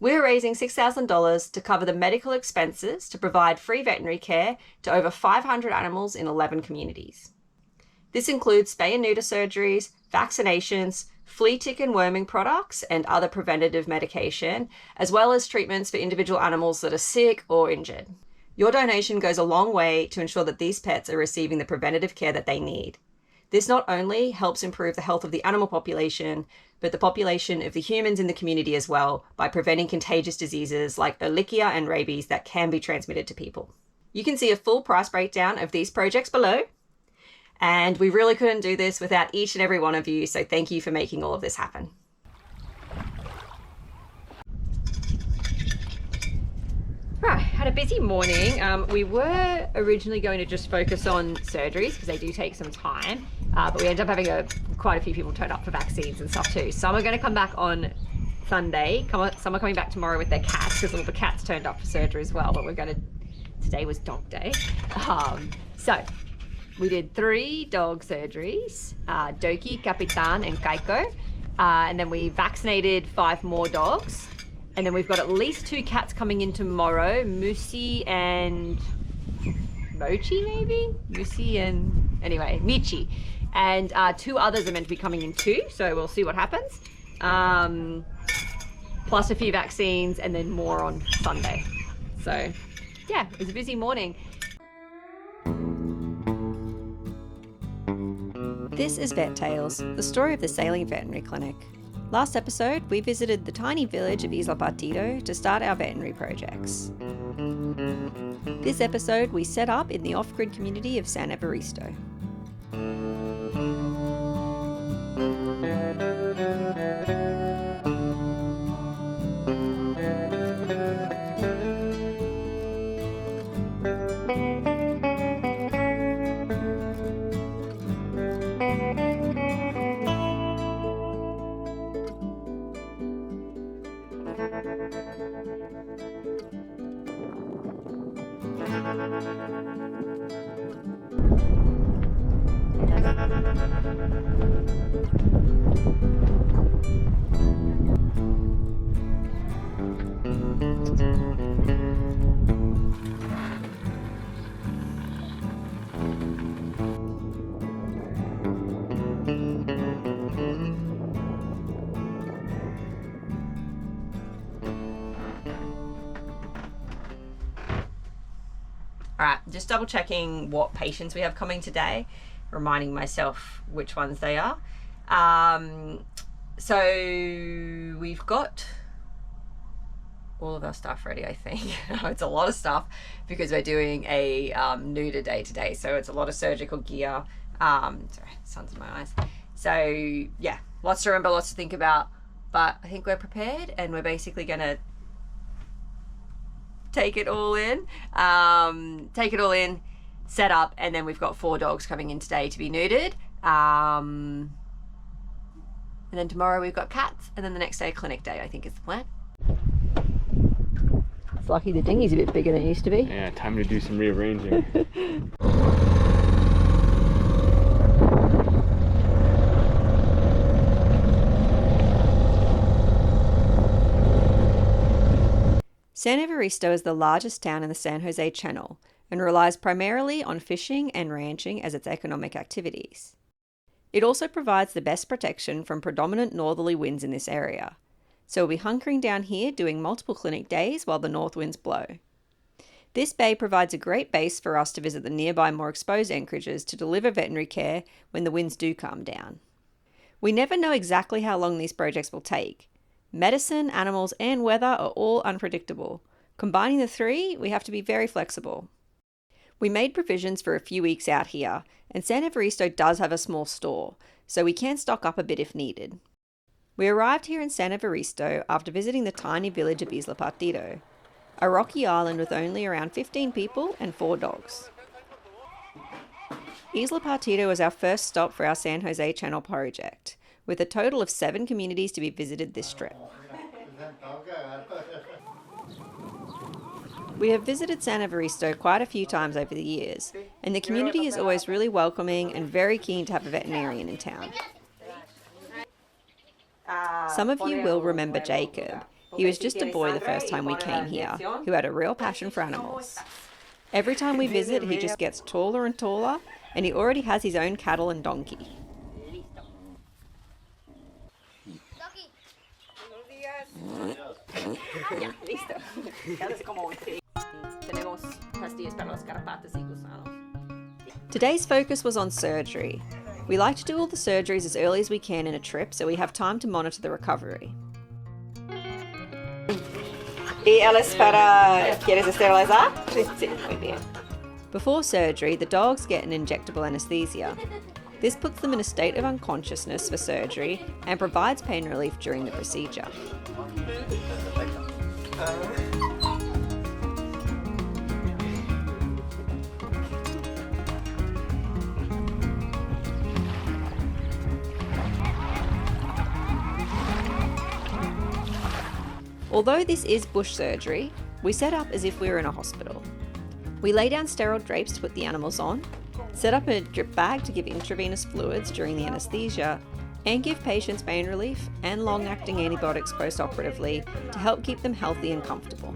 We're raising $6,000 to cover the medical expenses to provide free veterinary care to over 500 animals in 11 communities. This includes spay and neuter surgeries, vaccinations, flea, tick and worming products, and other preventative medication, as well as treatments for individual animals that are sick or injured. Your donation goes a long way to ensure that these pets are receiving the preventative care that they need. This not only helps improve the health of the animal population, but the population of the humans in the community as well by preventing contagious diseases like Ehrlichia and rabies that can be transmitted to people. You can see a full price breakdown of these projects below. And we really couldn't do this without each and every one of you, so thank you for making all of this happen. Right, had a busy morning. We were originally going to just focus on surgeries because they do take some time, but we ended up having quite a few people turn up for vaccines and stuff too. Some are going to come back on Sunday, some are coming back tomorrow with their cats because all the cats turned up for surgery as well, but today was dog day. So we did 3 dog surgeries, Doki, Capitan and Kaiko, and then we vaccinated 5 more dogs. And then we've got at least 2 cats coming in tomorrow, Musi and Mochi maybe? Michi. And 2 others are meant to be coming in too, so we'll see what happens. Plus a few vaccines and then more on Sunday. So yeah, it was a busy morning. This is Vet Tales, the story of the Salient Veterinary Clinic. Last episode, we visited the tiny village of Isla Partido to start our veterinary projects. This episode, we set up in the off-grid community of San Evaristo. Alright, just double checking what patients we have coming today, reminding myself which ones they are. So we've got all of our stuff ready, I think. It's a lot of stuff because we're doing a neuter day today, so it's a lot of surgical gear. Sorry, sun's in my eyes. So yeah, lots to remember, lots to think about, but I think we're prepared and we're basically gonna take it all in, set up, and then we've got 4 dogs coming in today to be neutered. And then tomorrow we've got cats, and then the next day clinic day, I think is the plan. It's lucky the dinghy's a bit bigger than it used to be. Yeah, time to do some rearranging. San Evaristo is the largest town in the San Jose Channel and relies primarily on fishing and ranching as its economic activities. It also provides the best protection from predominant northerly winds in this area, so we'll be hunkering down here doing multiple clinic days while the north winds blow. This bay provides a great base for us to visit the nearby more exposed anchorages to deliver veterinary care when the winds do calm down. We never know exactly how long these projects will take. Medicine, animals, and weather are all unpredictable. Combining the 3, we have to be very flexible. We made provisions for a few weeks out here, and San Evaristo does have a small store, so we can stock up a bit if needed. We arrived here in San Evaristo after visiting the tiny village of Isla Partido, a rocky island with only around 15 people and 4 dogs. Isla Partido was our first stop for our San Jose Channel project, with a total of 7 communities to be visited this trip. We have visited San Evaristo quite a few times over the years, and the community is always really welcoming and very keen to have a veterinarian in town. Some of you will remember Jacob. He was just a boy the first time we came here, who had a real passion for animals. Every time we visit, he just gets taller and taller, and he already has his own cattle and donkey. Today's focus was on surgery. We like to do all the surgeries as early as we can in a trip so we have time to monitor the recovery. Before surgery, the dogs get an injectable anesthesia. This puts them in a state of unconsciousness for surgery and provides pain relief during the procedure. Although this is bush surgery, we set up as if we were in a hospital. We lay down sterile drapes to put the animals on, set up a drip bag to give intravenous fluids during the anesthesia, and give patients pain relief and long-acting antibiotics post-operatively to help keep them healthy and comfortable.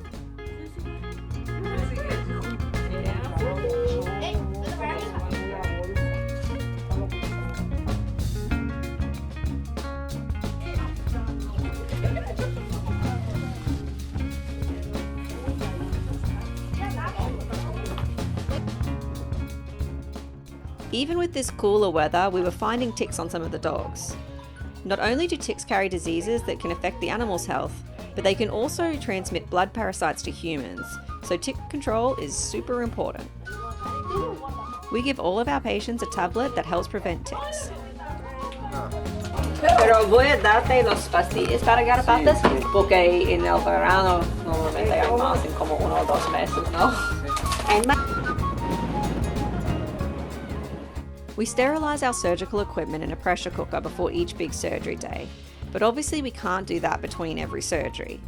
Even with this cooler weather, we were finding ticks on some of the dogs. Not only do ticks carry diseases that can affect the animal's health, but they can also transmit blood parasites to humans, so tick control is super important. We give all of our patients a tablet that helps prevent ticks. Pero voy a darte los pastillas para garrapatas porque en el verano normalmente hay más en como 1 o 2 meses, ¿no? We sterilise our surgical equipment in a pressure cooker before each big surgery day, but obviously we can't do that between every surgery.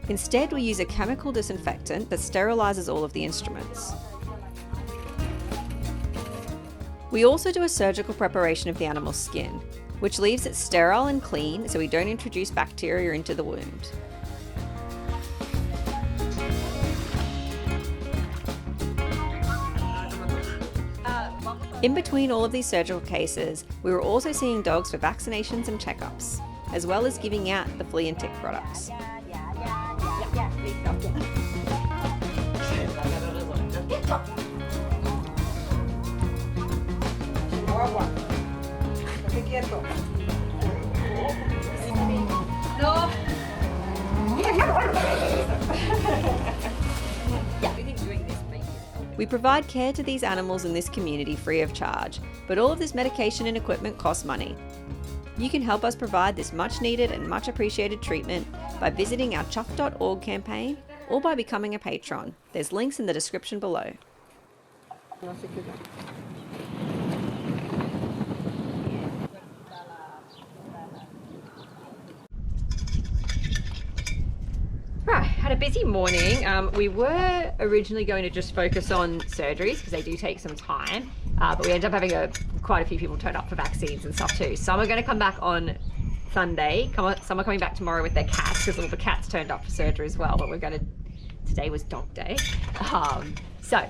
Instead, we use a chemical disinfectant that sterilises all of the instruments. We also do a surgical preparation of the animal's skin, which leaves it sterile and clean so we don't introduce bacteria into the wound. In between all of these surgical cases, we were also seeing dogs for vaccinations and checkups, as well as giving out the flea and tick products. We provide care to these animals in this community free of charge, but all of this medication and equipment costs money. You can help us provide this much needed and much appreciated treatment by visiting our chuffed.org campaign or by becoming a patron. There's links in the description below. Right, had a busy morning. We were originally going to just focus on surgeries because they do take some time, but we ended up having quite a few people turn up for vaccines and stuff too. Some are going to come back on Sunday, some are coming back tomorrow with their cats because all the cats turned up for surgery as well, but today was dog day. So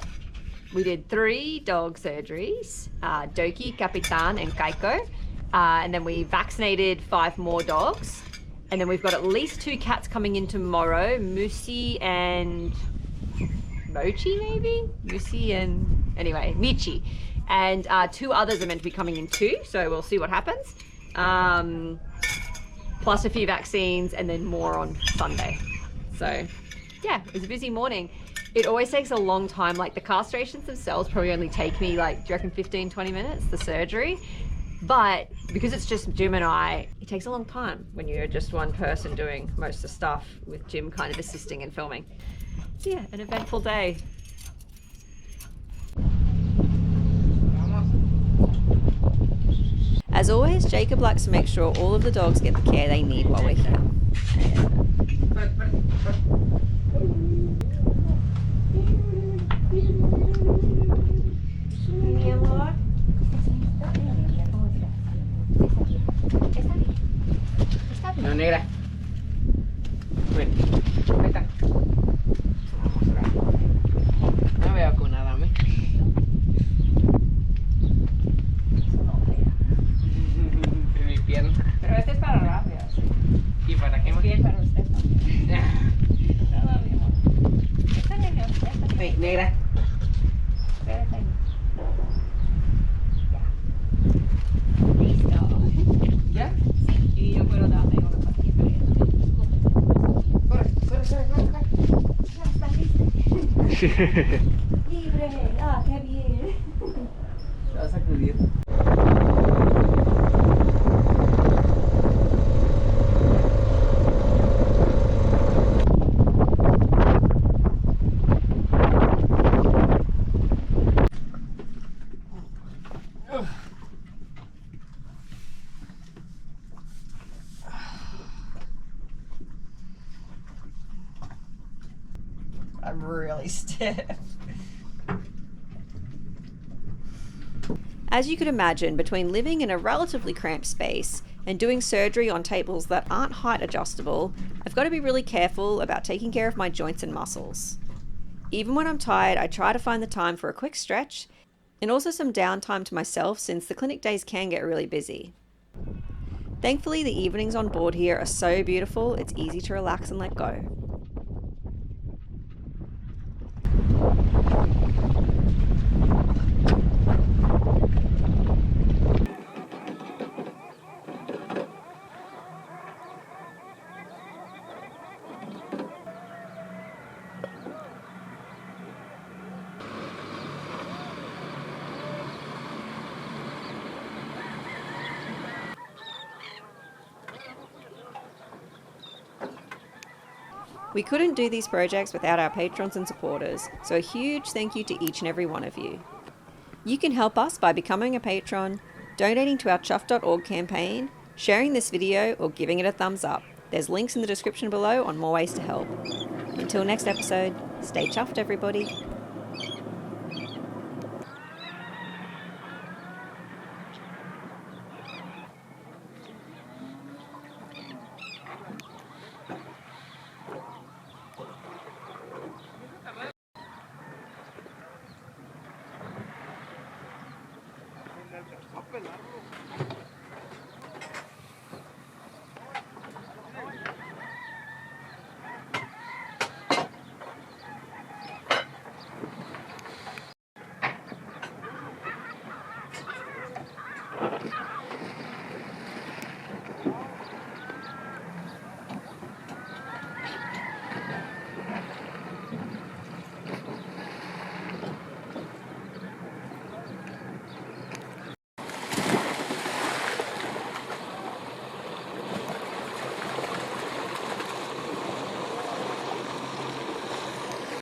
we did 3 dog surgeries, Doki, Capitan and Kaiko, and then we vaccinated 5 more dogs. And then we've got at least 2 cats coming in tomorrow, Musi and Mochi maybe? Musi and, anyway, Michi. And 2 others are meant to be coming in too, so we'll see what happens. Plus a few vaccines and then more on Sunday. So yeah, it was a busy morning. It always takes a long time, like the castrations themselves probably only take me like, do you reckon 15-20 minutes, the surgery? But because it's just Jim and I, it takes a long time when you're just one person doing most of the stuff with Jim kind of assisting and filming. So yeah, an eventful day. As always, Jacob likes to make sure all of the dogs get the care they need while we're here. No, negra. Ven. Wait, negra. Espérate. ¿Ya? Sí, y yo puedo darte una pastilla. Corre, corre, corre, corre, corre. Ya está listo. Libre. Ah, qué bien. Te vas a acudir. I'm really stiff. As you could imagine, between living in a relatively cramped space and doing surgery on tables that aren't height adjustable, I've got to be really careful about taking care of my joints and muscles. Even when I'm tired, I try to find the time for a quick stretch and also some downtime to myself since the clinic days can get really busy. Thankfully, the evenings on board here are so beautiful, it's easy to relax and let go. We couldn't do these projects without our patrons and supporters, so a huge thank you to each and every one of you. You can help us by becoming a patron, donating to our chuffed.org campaign, sharing this video, or giving it a thumbs up. There's links in the description below on more ways to help. Until next episode, stay chuffed, everybody. Va a pelarlo.